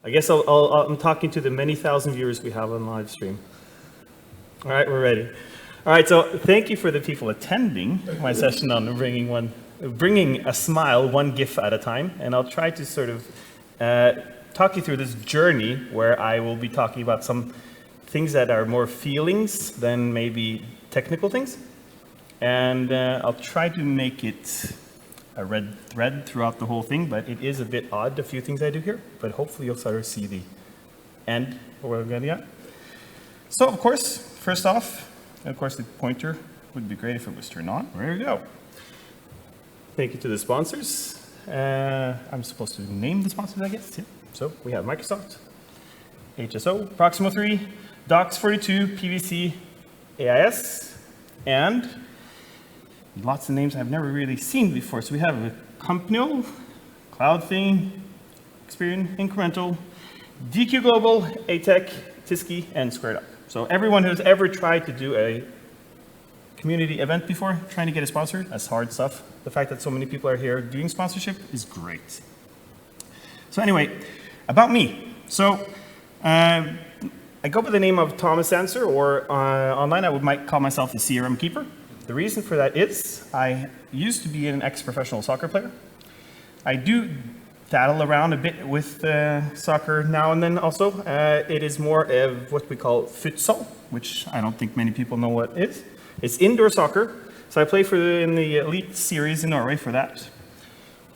I guess I'm talking to the many thousand viewers we have on live stream. All right, we're ready. All right, so thank you for the people attending my session on bringing a smile one GIF at a time, and I'll try to sort of talk you through this journey where I will be talking about some things that are more feelings than maybe technical things, and I'll try to make it a red thread throughout the whole thing, but it is a bit odd, a few things I do here, but hopefully you'll sort of see the end of what I'm getting at. So, of course, first off, of course, the pointer would be great if it was turned on. There we go. Thank you to the sponsors. I'm supposed to name the sponsors, I guess. Yeah. So we have Microsoft, HSO, Proximo 3, Docs 42, PVC, AIS, and lots of names I've never really seen before. So we have Compnio, CloudThing, Experian, Incremental, DQ Global, ATEC, Tiski, and Squared Up. So everyone who's ever tried to do a community event before, trying to get a sponsor, that's hard stuff. The fact that so many people are here doing sponsorship is great. So anyway, about me. So I go by the name of Thomas Sandsør, or online I might call myself the CRM Keeper. The reason for that is I used to be an ex-professional soccer player. I do daddle around a bit with soccer now and then also. It is more of what we call futsal, which I don't think many people know what it is. It's indoor soccer, so I play in the elite series in Norway for that.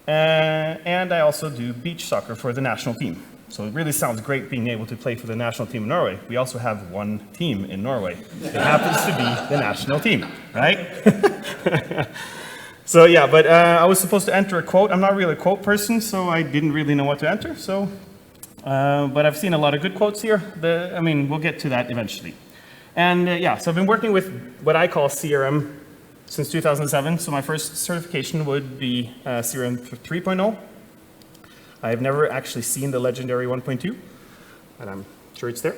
And I also do beach soccer for the national team. So it really sounds great being able to play for the national team in Norway. We also have one team in Norway. It happens to be the national team, right? So yeah, but I was supposed to enter a quote. I'm not really a quote person, so I didn't really know what to enter. So, but I've seen a lot of good quotes here. We'll get to that eventually. And yeah, so I've been working with what I call CRM since 2007. So my first certification would be CRM 3.0. I have never actually seen the legendary 1.2, and I'm sure it's there.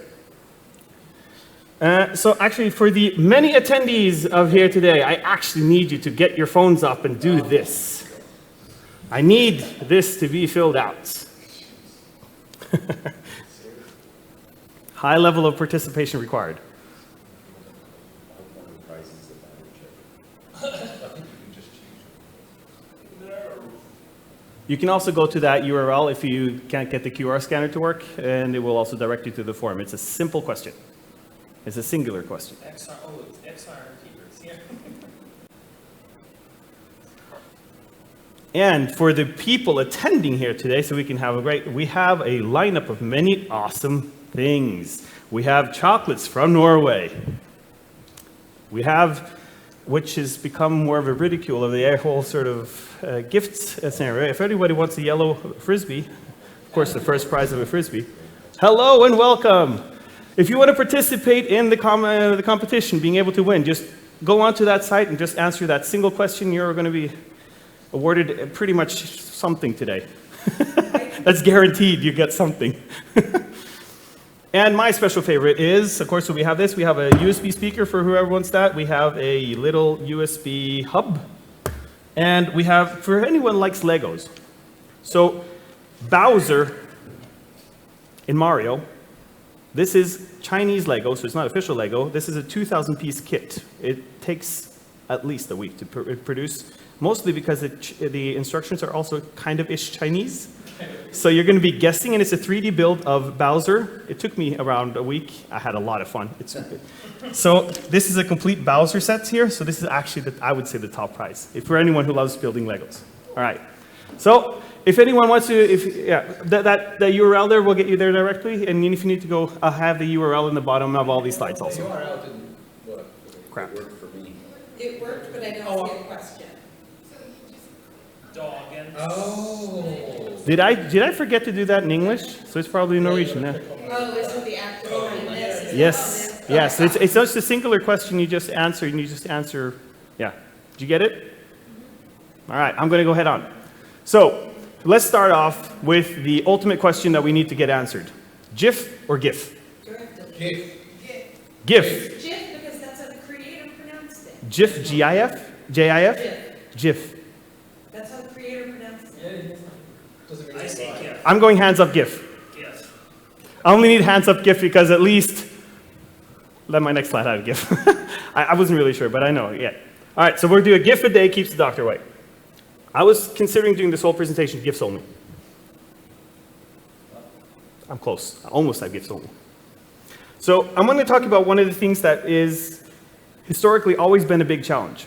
So actually, for the many attendees of here today, I actually need you to get your phones up and do this. I need this to be filled out. High level of participation required. You can also go to that URL if you can't get the QR scanner to work, and it will also direct you to the form. It's a simple question. It's a singular question. It's XR keepers here. And for the people attending here today, so we have a lineup of many awesome things. We have chocolates from Norway. We have, which has become more of a ridicule of the whole sort of gifts scenario. If anybody wants a yellow frisbee, of course the first prize of a frisbee, hello and welcome. If you want to participate in the competition, being able to win, just go onto that site and just answer that single question. You're going to be awarded pretty much something today. That's guaranteed, you get something. And my special favorite is, of course, so we have this. We have a USB speaker for whoever wants that. We have a little USB hub. And we have, for anyone who likes Legos. So Bowser in Mario, this is Chinese Lego, so it's not official Lego. This is a 2,000-piece kit. It takes at least a week to produce, mostly because the instructions are also kind of Chinese. So you're going to be guessing, and it's a 3D build of Bowser. It took me around a week. I had a lot of fun. So this is a complete Bowser set here. So this is actually, I would say, the top prize, for anyone who loves building Legos. All right. So if anyone wants to, the URL there will get you there directly. And if you need to go, I'll have the URL in the bottom of all these slides also. The URL didn't work. Crap. It worked for me. It worked, but I don't see a question. Oh. Did I forget to do that in English? So it's probably in Norwegian. Yeah. Oh, this is the actor behind this? Yes. Yes. It's just a singular question. You just answer, and you just answer. Yeah. Did you get it? All right. I'm going to go head on. So let's start off with the ultimate question that we need to get answered. GIF or GIF? GIF. GIF. GIF, because that's how the creator pronounced it. GIF, G-I-F? J-I-F? GIF. That's how the creator pronounced it. Doesn't mean it's GIF. I'm going hands up GIF. Yes. I only need hands up GIF because at least, let my next slide have a GIF. I wasn't really sure, but I know, yeah. All right, so we're doing a GIF a day keeps the doctor away. I was considering doing this whole presentation GIFs only. I'm close. I almost have GIFs only. So I'm going to talk about one of the things that is historically always been a big challenge.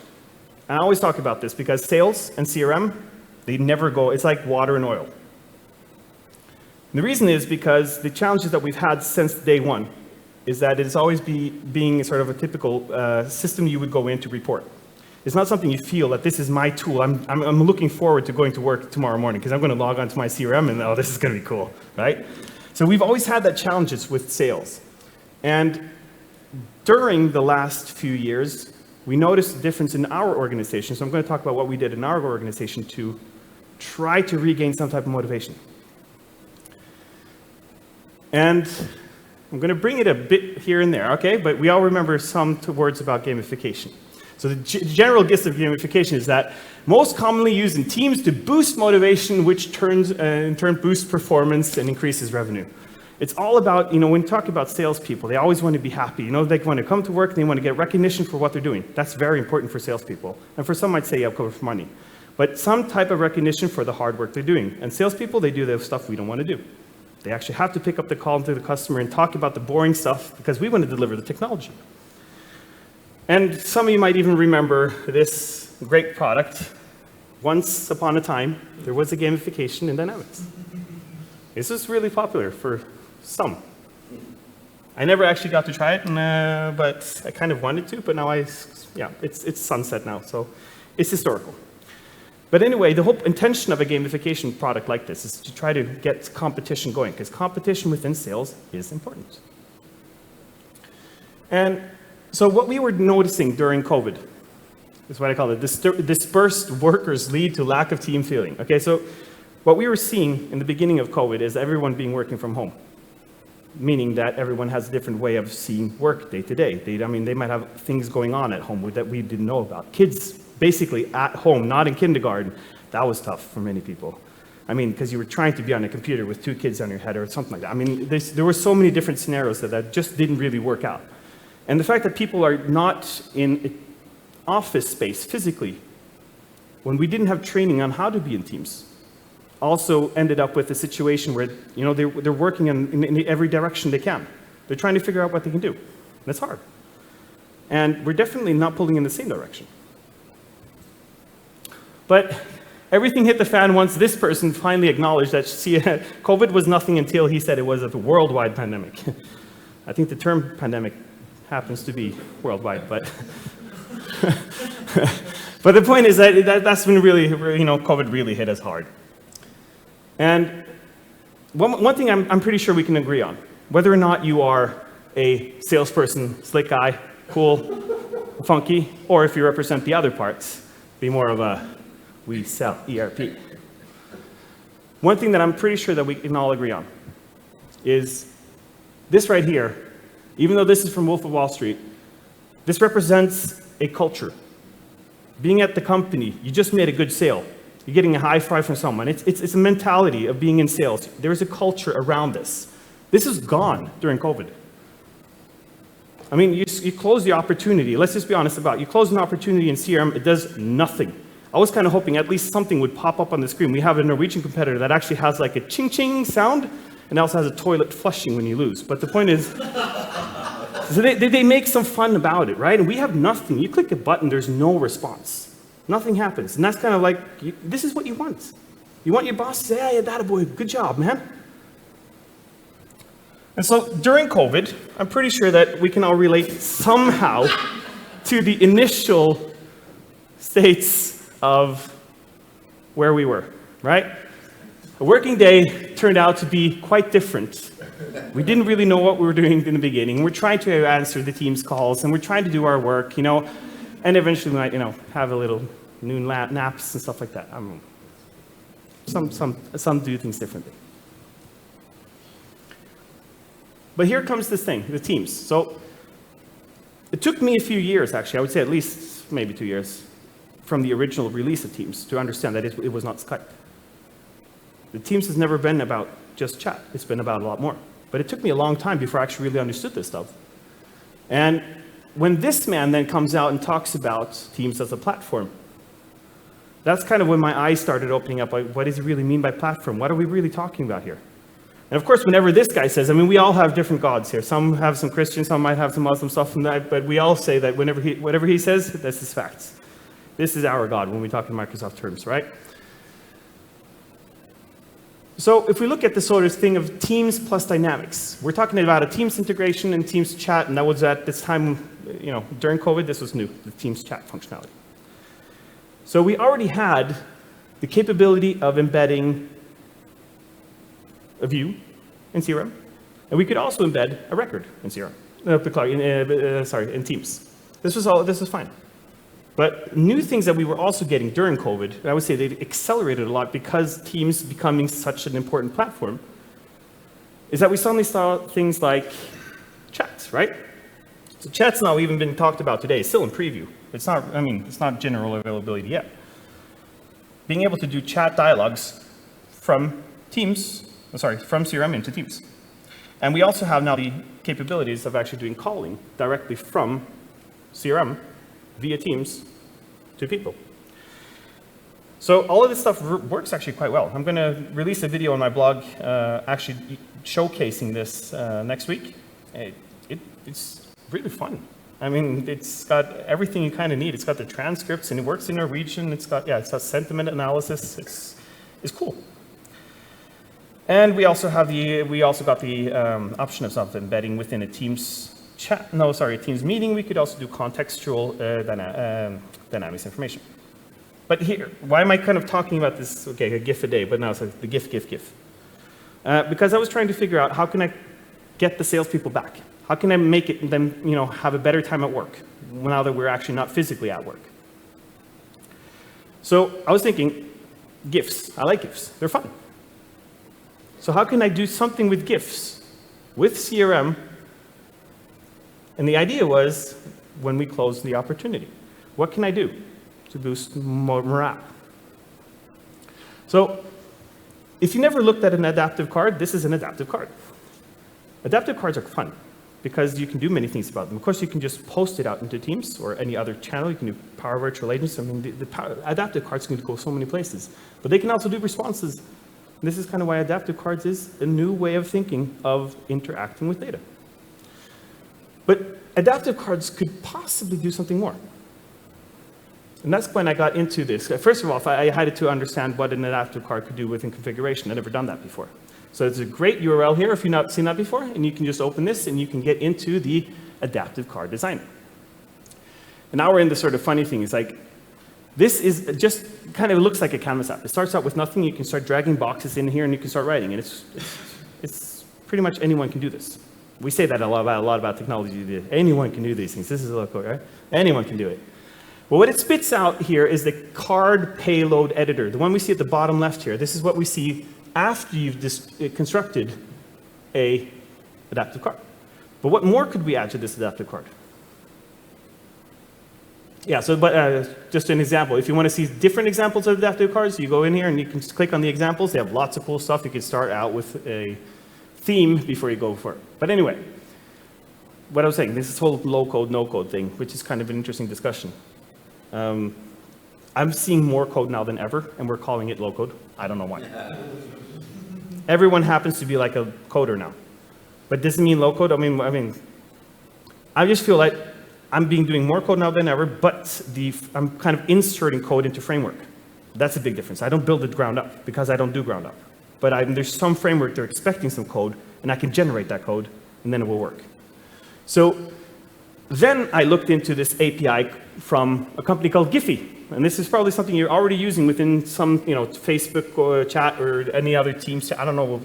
And I always talk about this because sales and CRM, they never go, it's like water and oil. And the reason is because the challenges that we've had since day one is that it's always being sort of a typical system you would go in to report. It's not something you feel that this is my tool. I'm looking forward to going to work tomorrow morning because I'm going to log onto my CRM and, oh, this is going to be cool, right? So we've always had that challenges with sales. And during the last few years, we noticed a difference in our organization. So I'm going to talk about what we did in our organization to try to regain some type of motivation. And I'm going to bring it a bit here and there, okay? But we all remember some words about gamification. So the general gist of gamification is that most commonly used in teams to boost motivation, which in turn boosts performance and increases revenue. It's all about, when you talk about salespeople, they always want to be happy. They want to come to work and they want to get recognition for what they're doing. That's very important for salespeople. And for some, I'd say, yeah, cover for money. But some type of recognition for the hard work they're doing. And salespeople, they do the stuff we don't want to do. They actually have to pick up the call to the customer and talk about the boring stuff because we want to deliver the technology. And some of you might even remember this great product. Once upon a time, there was a gamification in Dynamics. This was really popular for some. I never actually got to try it, but I kind of wanted to, but now it's sunset now, so it's historical. But anyway, the whole intention of a gamification product like this is to try to get competition going, because competition within sales is important. And so what we were noticing during COVID is what I call it, dispersed workers lead to lack of team feeling. Okay, so what we were seeing in the beginning of COVID is everyone being working from home, meaning that everyone has a different way of seeing work day to day. They might have things going on at home that we didn't know about. Kids basically at home, not in kindergarten, that was tough for many people. Because you were trying to be on a computer with 2 kids on your head or something like that. There were so many different scenarios that just didn't really work out. And the fact that people are not in office space physically, when we didn't have training on how to be in teams, also ended up with a situation where they're working in every direction they can. They're trying to figure out what they can do. And it's hard. And we're definitely not pulling in the same direction. But everything hit the fan once this person finally acknowledged that COVID was nothing until he said it was a worldwide pandemic. I think the term pandemic happens to be worldwide, but but the point is that's when really, COVID really hit us hard. And one thing I'm pretty sure we can agree on, whether or not you are a salesperson, slick guy, cool, funky, or if you represent the other parts, be more of a we sell ERP. One thing that I'm pretty sure that we can all agree on is this right here. Even though this is from Wolf of Wall Street, this represents a culture. Being at the company, you just made a good sale. You're getting a high five from someone. It's a mentality of being in sales. There is a culture around this. This is gone during COVID. You close the opportunity. Let's just be honest about it. You close an opportunity in CRM, it does nothing. I was kind of hoping at least something would pop up on the screen. We have a Norwegian competitor that actually has like a ching-ching sound, and also has a toilet flushing when you lose. But the point is, so they make some fun about it, right? And we have nothing. You click a button, there's no response. Nothing happens. And that's kind of like, this is what you want. You want your boss to say, hey, that boy, good job, man. And so during COVID, I'm pretty sure that we can all relate somehow to the initial states of where we were, right? A working day turned out to be quite different. We didn't really know what we were doing in the beginning. We're trying to answer the team's calls, and we're trying to do our work, and eventually we might, have a little noon naps and stuff like that. Some do things differently. But here comes this thing, the teams. So it took me a few years, actually. I would say at least maybe 2 years from the original release of Teams to understand that it was not Skype. The Teams has never been about just chat. It's been about a lot more. But it took me a long time before I actually really understood this stuff. And when this man then comes out and talks about Teams as a platform, that's kind of when my eyes started opening up, like, what does he really mean by platform? What are we really talking about here? And of course, whenever this guy says, I mean, we all have different gods here. Some have some Christian, some might have some Muslim stuff from that, but we all say that whatever he says, this is facts. This is our God when we talk in Microsoft terms, right? So if we look at the sort of thing of Teams plus Dynamics, we're talking about a Teams integration and Teams chat, and that was at this time, during COVID, this was new, the Teams chat functionality. So we already had the capability of embedding a view in CRM, and we could also embed a record in CRM, in Teams. This was fine. But new things that we were also getting during COVID, I would say they accelerated a lot because Teams becoming such an important platform, is that we suddenly saw things like chats, right? So chat's not even been talked about today. It's still in preview. It's not general availability yet. Being able to do chat dialogues from CRM into Teams. And we also have now the capabilities of actually doing calling directly from CRM via Teams to people. So all of this stuff works actually quite well. I'm going to release a video on my blog actually showcasing this next week. It's really fun. I mean, it's got everything you kind of need. It's got the transcripts, and it works in Norwegian. It's got sentiment analysis. It's cool. And we also got the option of embedding within a Teams Teams meeting. We could also do contextual dynamics information. But here, why am I kind of talking about this? Okay, a GIF a day, but now it's like the GIF. Because I was trying to figure out how can I get the salespeople back? How can I make them have a better time at work now that we're actually not physically at work? So I was thinking, GIFs. I like GIFs. They're fun. So how can I do something with GIFs with CRM? And the idea was, when we closed the opportunity, what can I do to boost morale? So if you never looked at an adaptive card, this is an adaptive card. Adaptive cards are fun because you can do many things about them. Of course, you can just post it out into Teams or any other channel. You can do Power Virtual Agents. I mean, adaptive cards can go so many places. But they can also do responses. This is kind of why adaptive cards is a new way of thinking of interacting with data. But adaptive cards could possibly do something more. And that's when I got into this. First of all, I had to understand what an adaptive card could do within configuration. I'd never done that before. So it's a great URL here if you've not seen that before, and you can just open this and you can get into the adaptive card designer. And now we're in the sort of funny thing. It's like, this is just kind of looks like a Canvas app. It starts out with nothing. You can start dragging boxes in here and you can start writing. And it's pretty much anyone can do this. We say that a lot about technology. Anyone can do these things. This is a little cool, right? Anyone can do it. Well, what it spits out here is the card payload editor, the one we see at the bottom left here. This is what we see after you've constructed an adaptive card. But what more could we add to this adaptive card? Yeah, so just an example. If you want to see different examples of adaptive cards, you go in here and you can click on the examples. They have lots of cool stuff. You can start out with a theme before you go for it. But anyway, what I was saying, this whole low-code, no-code thing, which is kind of an interesting discussion. I'm seeing more code now than ever, and we're calling it low-code. I don't know why. Everyone happens to be like a coder now. But does it mean low-code? I just feel like I'm doing more code now than ever, but I'm kind of inserting code into framework. That's a big difference. I don't build it ground up because I don't do ground up. But there's some framework they're expecting some code, and I can generate that code, and then it will work. So then I looked into this API from a company called Giphy. And this is probably something you're already using within some Facebook or chat or any other Teams chat. I don't know.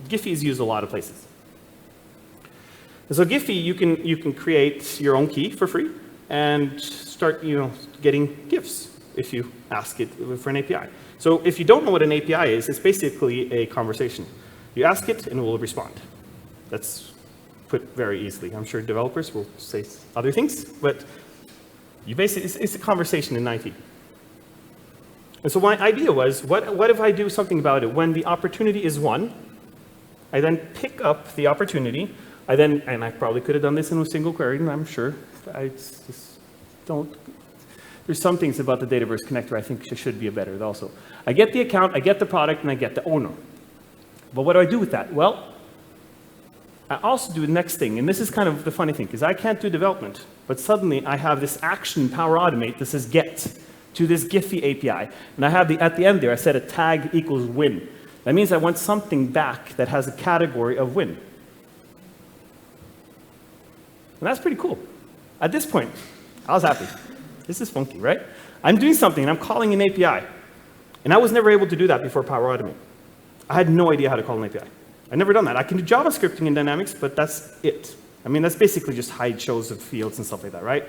Giphy is used a lot of places. And so Giphy, you can create your own key for free and start getting GIFs if you ask it for an API. So if you don't know what an API is, it's basically a conversation. You ask it and it will respond. That's put very easily. I'm sure developers will say other things, but it's a conversation in IT. And so my idea was, what if I do something about it when the opportunity is won, I then pick up the opportunity. And I probably could have done this in a single query, and I'm sure. There's some things about the Dataverse connector I think should be better also. I get the account, I get the product, and I get the owner. But what do I do with that? Well, I also do the next thing, and this is kind of the funny thing, because I can't do development, but suddenly I have this action Power Automate that says get to this Giphy API. And I have at the end there, I set a tag equals win. That means I want something back that has a category of win. And that's pretty cool. At this point, I was happy. This is funky, right? I'm doing something, and I'm calling an API. And I was never able to do that before Power Automate. I had no idea how to call an API. I'd never done that. I can do JavaScripting in Dynamics, but that's it. I mean, that's basically just hide shows of fields and stuff like that, right?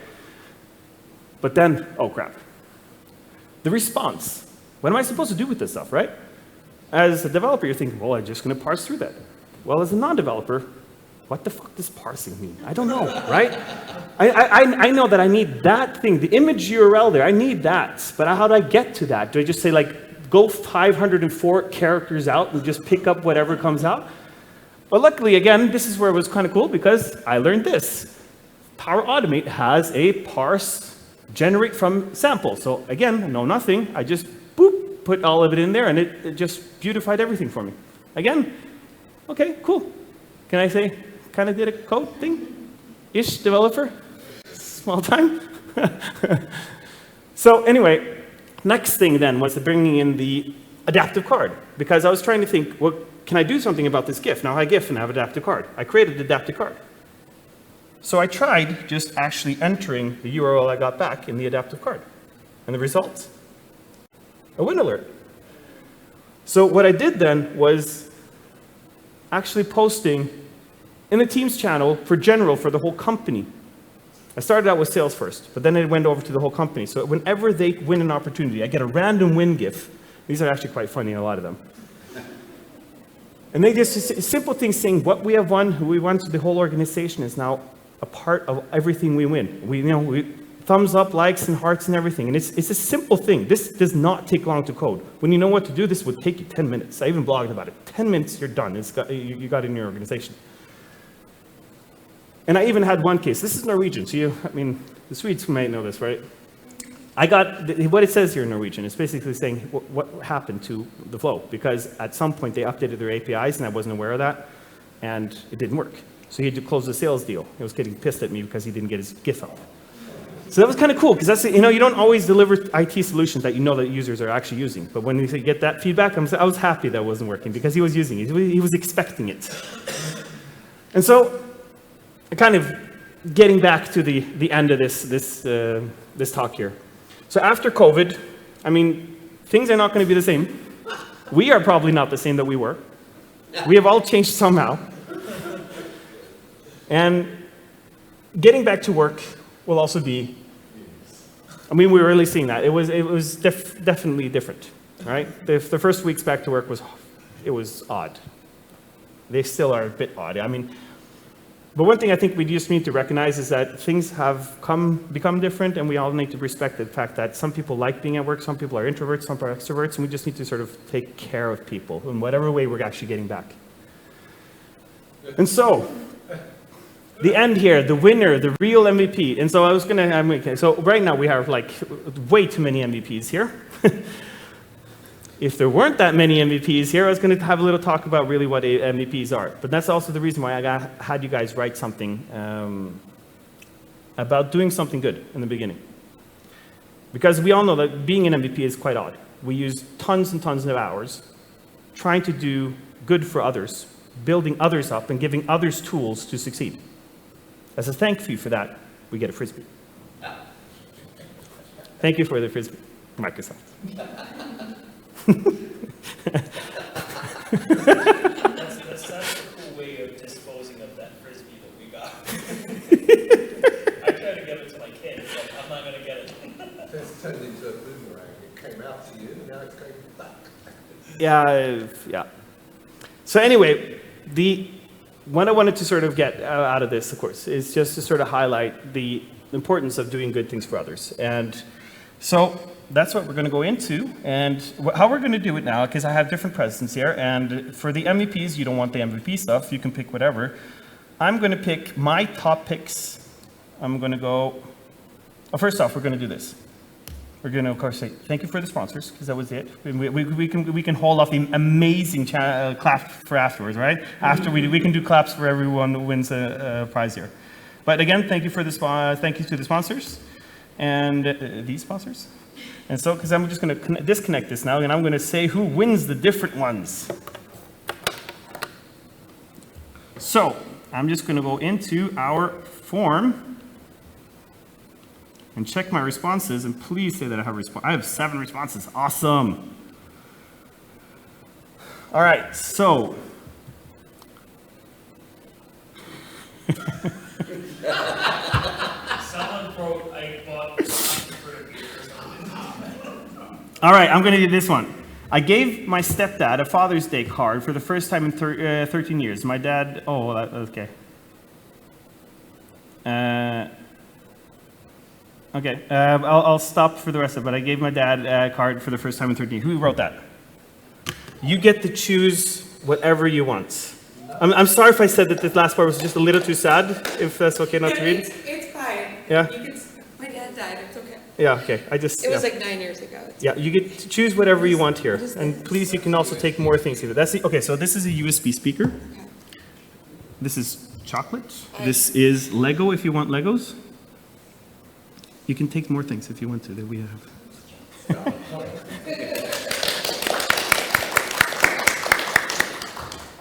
But then, oh crap. The response. What am I supposed to do with this stuff, right? As a developer, you're thinking, well, I'm just going to parse through that. Well, as a non-developer, what the fuck does parsing mean? I don't know, right? I know that I need that thing, the image URL there, I need that. But how do I get to that? Do I just say, like, go 504 characters out and just pick up whatever comes out? Well, luckily, again, this is where it was kind of cool because I learned this. Power Automate has a parse generate from sample. So again, no nothing. I just, boop, put all of it in there, and it just beautified everything for me. Again, okay, cool. Can I say, kind of did a code thing-ish developer, small time. So anyway, next thing then was bringing in the adaptive card, because I was trying to think, well, can I do something about this GIF? Now I GIF and I have adaptive card. I created an adaptive card. So I tried just actually entering the URL I got back in the adaptive card, and the results, a win alert. So what I did then was actually posting in the Teams channel for general for the whole company. I started out with sales first, but then it went over to the whole company. So whenever they win an opportunity, I get a random win GIF. These are actually quite funny, a lot of them. And they just simple things saying what we have won, who we won, so the whole organization is now a part of everything we win. We thumbs up, likes, and hearts and everything. And it's a simple thing. This does not take long to code. When you know what to do, this would take you 10 minutes. I even blogged about it. 10 minutes, you're done. You got it in your organization. And I even had one case. This is Norwegian, so the Swedes might know this, right? I got, what it says here in Norwegian is basically saying what happened to the flow, because at some point they updated their APIs and I wasn't aware of that, and it didn't work. So he had to close the sales deal. He was getting pissed at me because he didn't get his GIF up. So that was kind of cool, because that's, you don't always deliver IT solutions that you know that users are actually using. But when you get that feedback, I was happy that it wasn't working because he was using it. He was expecting it. And so, kind of getting back to the end of this talk here. So after COVID, things are not going to be the same. We are probably not the same that we were. We have all changed somehow. And getting back to work will also be, we were really seeing that. It was definitely different, right? The first weeks back to work was odd. They still are a bit odd. But one thing I think we just need to recognize is that things have become different, and we all need to respect the fact that some people like being at work, some people are introverts, some are extroverts, and we just need to sort of take care of people in whatever way we're actually getting back. And so, the end here, the winner, the real MVP. And so so right now we have like way too many MVPs here. If there weren't that many MVPs here, I was going to have a little talk about really what MVPs are. But that's also the reason why I had you guys write something about doing something good in the beginning. Because we all know that being an MVP is quite odd. We use tons and tons of hours trying to do good for others, building others up, and giving others tools to succeed. As a thank you for that, we get a Frisbee. Thank you for the Frisbee, Microsoft. That's a cool way of disposing of that Frisbee that we got. I tried to give it to my kid, but I'm not going to get it. That's turned into a boomerang. It came out to you, and now it's going back. Yeah. So anyway, what I wanted to sort of get out of this, of course, is just to sort of highlight the importance of doing good things for others. And So that's what we're going to go into, and how we're going to do it now, because I have different presents here, and for the MVPs, you don't want the MVP stuff, you can pick whatever. I'm going to pick my top picks. I'm going to go, first off, we're going to do this. We're going to, of course, say thank you for the sponsors, because that was it. We can hold off the amazing clap for afterwards, right? After we can do claps for everyone who wins a prize here. But again, thank you to the sponsors and these sponsors. And so, because I'm just going to disconnect this now, and I'm going to say who wins the different ones. So I'm just going to go into our form and check my responses, and please say that I have 7 responses. Awesome. All right, so. Someone wrote, I bought for a beer or something. All right, I'm going to do this one. I gave my stepdad a Father's Day card for the first time in 13 years. My dad, okay. Okay, I'll stop for the rest of it, but I gave my dad a card for the first time in 13 years. Who wrote that? You get to choose whatever you want. I'm sorry if I said that this last part was just a little too sad, if that's okay not to read. It's fine. Yeah? My dad died, it's okay. Yeah, okay, It was like 9 years ago. Yeah, you get to choose whatever you want here. And please, you can also take more things here. Okay, so this is a USB speaker. Okay. This is chocolate. This is Lego if you want Legos. You can take more things if you want to that we have.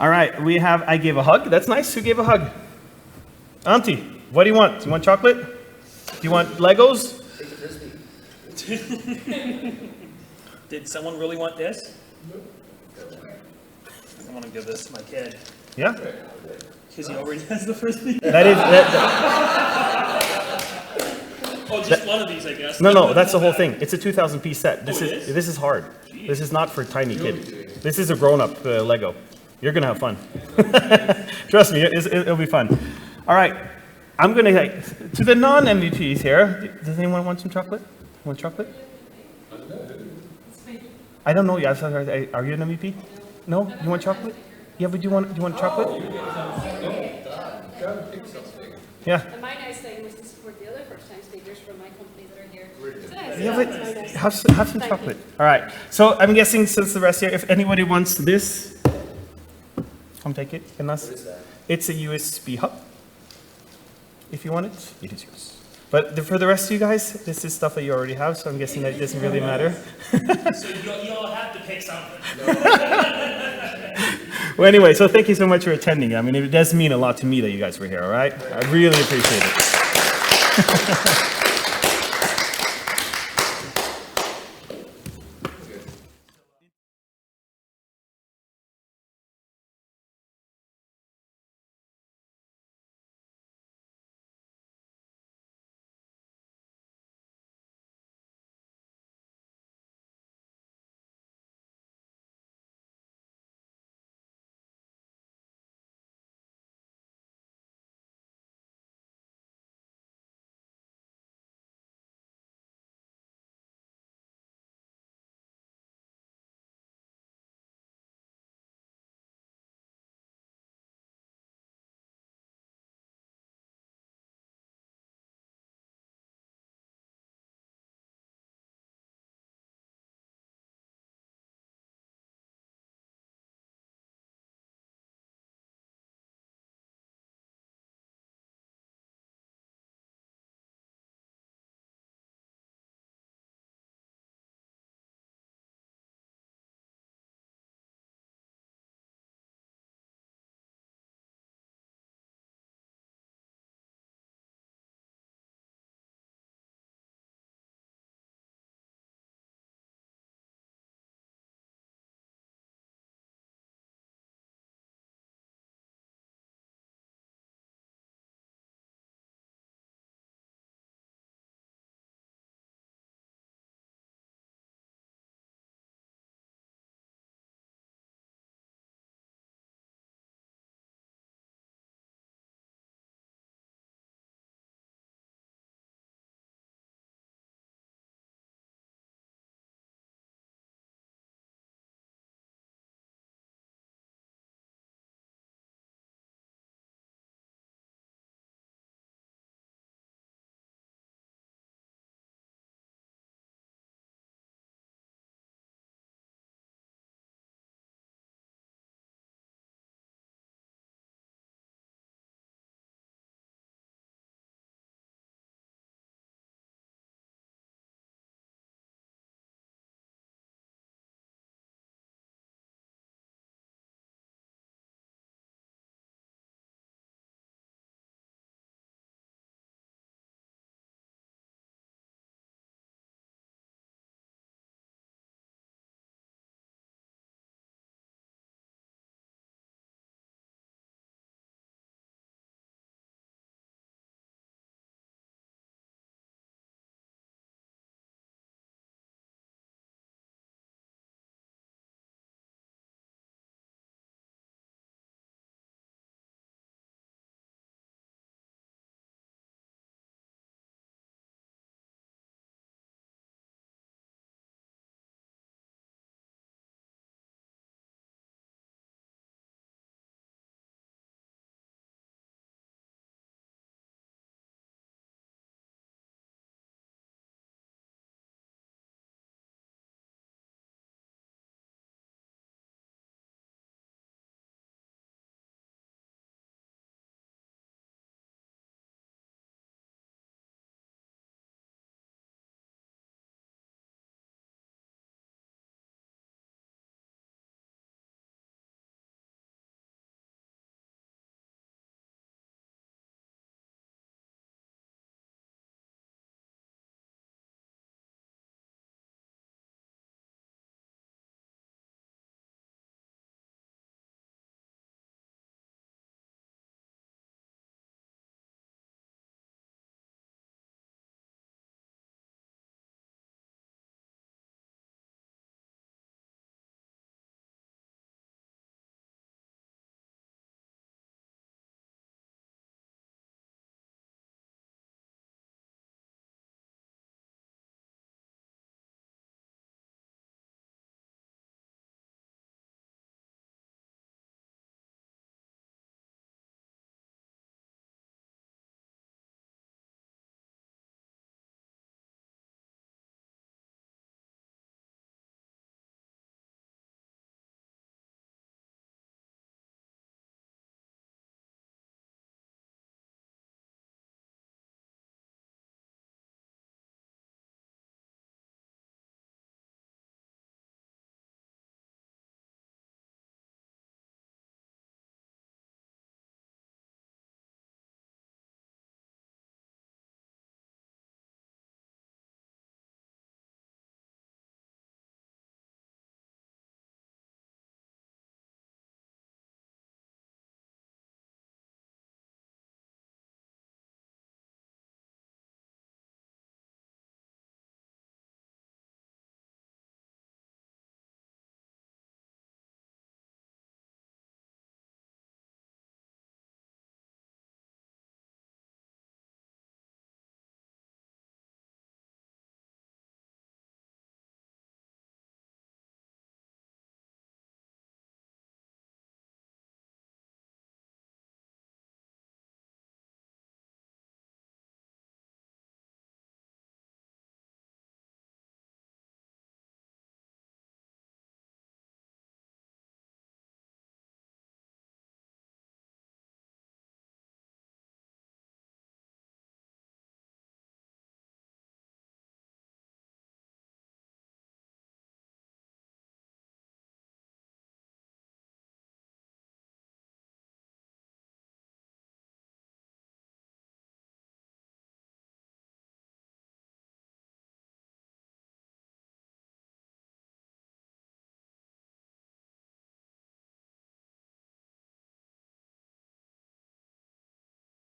All right, I gave a hug. That's nice. Who gave a hug? Auntie, what do you want? Do you want chocolate? Do you want Legos? Did someone really want this? I want to give this to my kid. Yeah? Because he already has the first thing. Oh, just one of these, I guess. No, that's the whole thing. It's a 2,000-piece set. This it is? This is hard. This is not for a tiny kid. This is a grown-up Lego. You're gonna have fun. Trust me, it'll be fun. All right, I'm gonna to the non-MVPs here. Does anyone want some chocolate? Want chocolate? I don't know. Yeah, are you an MVP? No. You want chocolate? Yeah, but do you want chocolate? Go and pick something. Yeah. And my nice thing was to support the other first-time speakers from my company that are here. Yeah, but have some chocolate. All right. So I'm guessing since the rest here, if anybody wants this, come take it. What is that? It's a USB hub. If you want it, it is yours. But for the rest of you guys, this is stuff that you already have, so I'm guessing that it doesn't really matter. So you all have to pick something. Well, anyway, so thank you so much for attending. I mean, it does mean a lot to me that you guys were here, all right? I really appreciate it.